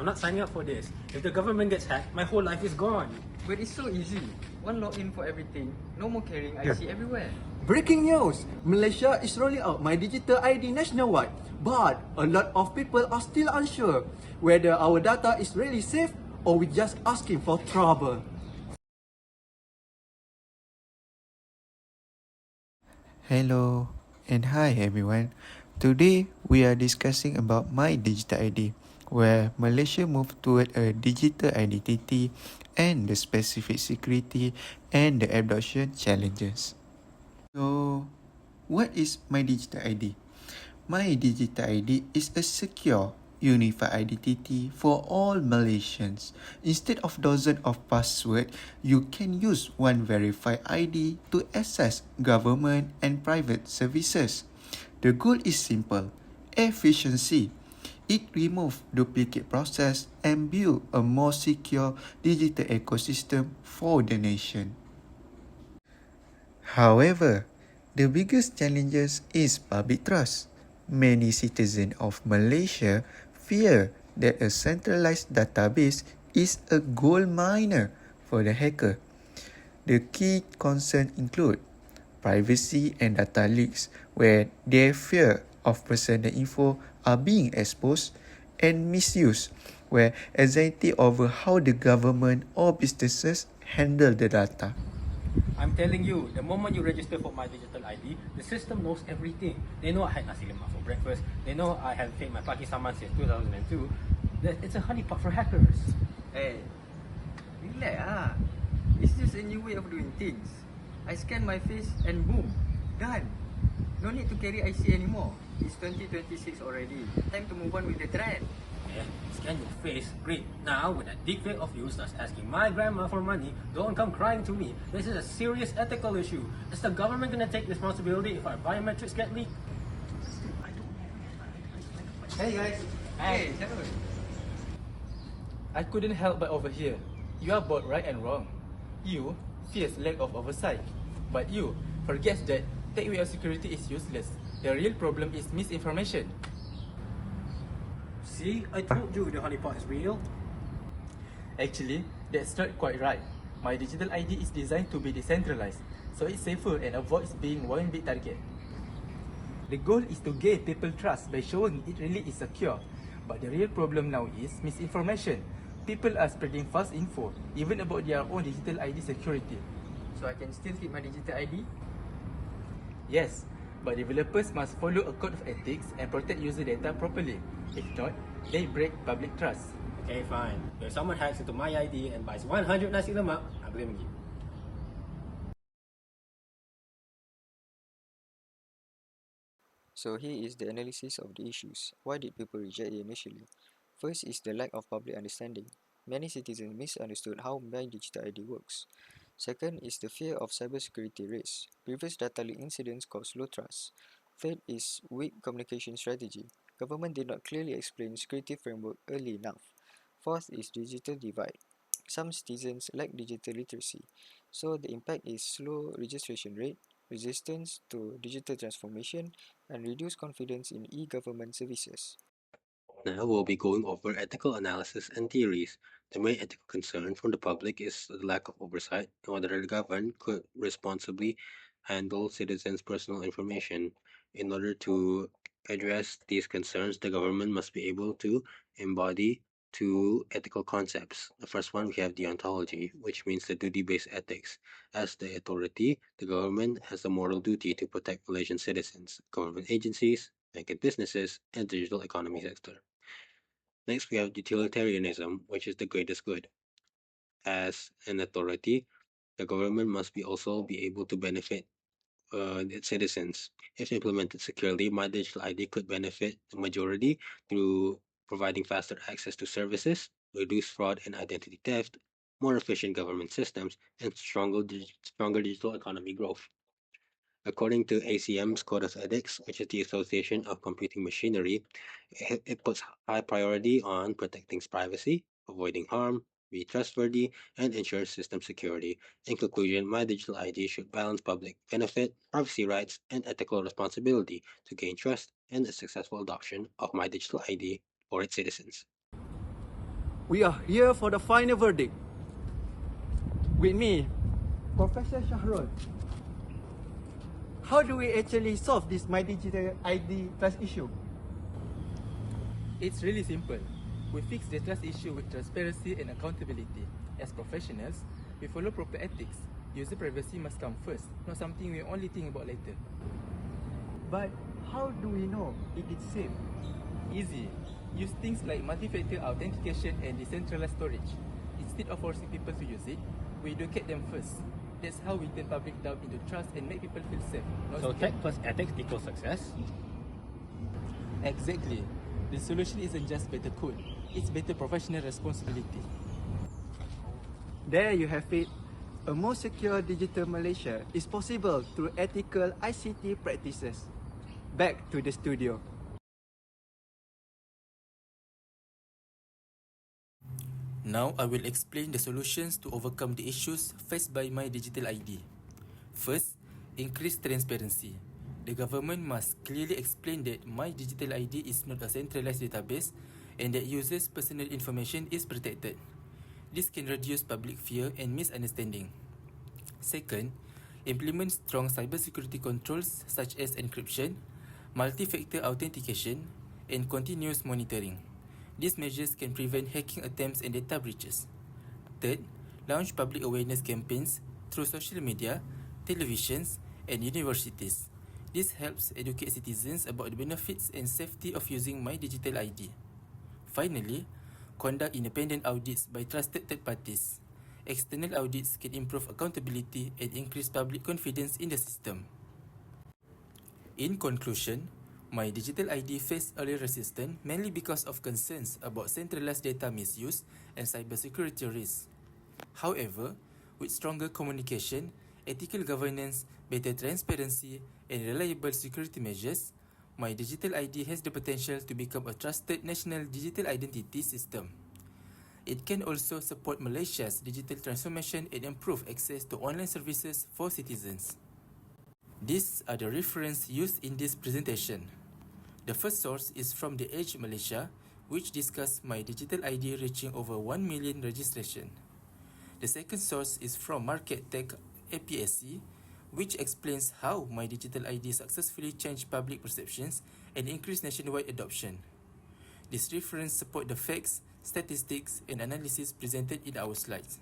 not signing up for this. If the government gets hacked, my whole life is gone. But it's so easy. One login for everything. No more carrying IC everywhere. Breaking news! Malaysia is rolling out MyDigitalID nationwide, but a lot of people are still unsure whether our data is really safe or we just asking for trouble. Hello and hi everyone. Today we are discussing about My Digital ID, where Malaysia moved toward a digital identity and the specific security and the adoption challenges. So, what is My Digital ID? My Digital ID is a secure, unified identity for all Malaysians. Instead of dozens of passwords, you can use one verified ID to access government and private services. The goal is simple: efficiency. It removes duplicate process and build a more secure digital ecosystem for the nation. However, the biggest challenges is public trust. Many citizens of Malaysia fear that a centralized database is a gold mine for the hacker. The key concerns include privacy and data leaks, where they fear of personal info are being exposed, and misuse, where anxiety over how the government or businesses handle the data. I'm telling you, the moment you register for my digital ID, the system knows everything. They know I had nasi lemak for breakfast. They know I have paid my pagi saman since 2002. It's a honeypot for hackers. Hey, relax ah. It's just a new way of doing things. I scan my face and boom, done. No need to carry IC anymore. It's 2026 already. Time to move on with the trend. Yeah, scan your face, great. Now, when that deepfake of you starts asking my grandma for money, don't come crying to me. This is a serious ethical issue. Is the government gonna take responsibility if our biometrics get leaked? Hey guys. Hey, siapa? I couldn't help but overhear. You are both right and wrong. You fears lack of oversight, but you forgets that tech way of security is useless. The real problem is misinformation. See, I told you the honeypot is real. Actually, that's not quite right. My digital ID is designed to be decentralized, so it's safer and avoids being one big target. The goal is to gain people trust by showing it really is secure. But the real problem now is misinformation. People are spreading false info, even about their own digital ID security. So I can still keep my digital ID? Yes, but developers must follow a code of ethics and protect user data properly. If not, they break public trust. Okay, fine. If someone hacks into my ID and buys 100 nasi lemak, I'm blaming you. So here is the analysis of the issues. Why did people reject it initially? First is the lack of public understanding. Many citizens misunderstood how MyDigitalID works. Second is the fear of cybersecurity risks. Previous data leak incidents caused low trust. Third is weak communication strategy. Government did not clearly explain security framework early enough. Fourth is digital divide. Some citizens lack digital literacy, so the impact is slow registration rate, resistance to digital transformation, and reduced confidence in e-government services. Now we'll be going over ethical analysis and theories. The main ethical concern from the public is the lack of oversight and whether the government could responsibly handle citizens' personal information. In order to address these concerns, the government must be able to embody two ethical concepts. The first one, we have deontology, which means the duty-based ethics. As the authority, the government has a moral duty to protect Malaysian citizens, government agencies, banking businesses, and digital economy sector. Next, we have utilitarianism, which is the greatest good. As an authority, the government must also be able to benefit its citizens. If implemented securely, My Digital ID could benefit the majority through providing faster access to services, reduced fraud and identity theft, more efficient government systems, and stronger digital economy growth. According to ACM's Code of Ethics, which is the Association of Computing Machinery, it puts high priority on protecting privacy, avoiding harm, be trustworthy, and ensure system security. In conclusion, My Digital ID should balance public benefit, privacy rights, and ethical responsibility to gain trust and the successful adoption of My Digital ID for its citizens. we are here for the final verdict. With me, Professor Shahrul. How do we actually solve this MyDigitalID trust issue? It's really simple. We fix the trust issue with transparency and accountability. As professionals, we follow proper ethics. User privacy must come first, not something we only think about later. But how do we know if it's safe? Easy. Use things like multi-factor authentication and decentralized storage. Instead of forcing people to use it, we educate them first. That's how we turn public doubt into trust and make people feel safe. So tech plus ethics equals success? Exactly. The solution isn't just better code, it's better professional responsibility. There you have it. A more secure digital Malaysia is possible through ethical ICT practices. Back to the studio. Now I will explain the solutions to overcome the issues faced by MyDigitalID. First, increase transparency. The government must clearly explain that MyDigitalID is not a centralized database and that users' personal information is protected. This can reduce public fear and misunderstanding. Second, implement strong cybersecurity controls such as encryption, multi-factor authentication, and continuous monitoring. These measures can prevent hacking attempts and data breaches. Third, launch public awareness campaigns through social media, televisions, and universities. This helps educate citizens about the benefits and safety of using MyDigitalID. Finally, conduct independent audits by trusted third parties. External audits can improve accountability and increase public confidence in the system. In conclusion, MyDigitalID faced early resistance mainly because of concerns about centralized data misuse and cybersecurity risks. However, with stronger communication, ethical governance, better transparency, and reliable security measures, MyDigitalID has the potential to become a trusted national digital identity system. It can also support Malaysia's digital transformation and improve access to online services for citizens. These are the references used in this presentation. The first source is from The Age Malaysia, which discussed MyDigitalID reaching over 1 million registration. The second source is from Market Tech APSC, which explains how MyDigitalID successfully changed public perceptions and increased nationwide adoption. These references support the facts, statistics, and analysis presented in our slides.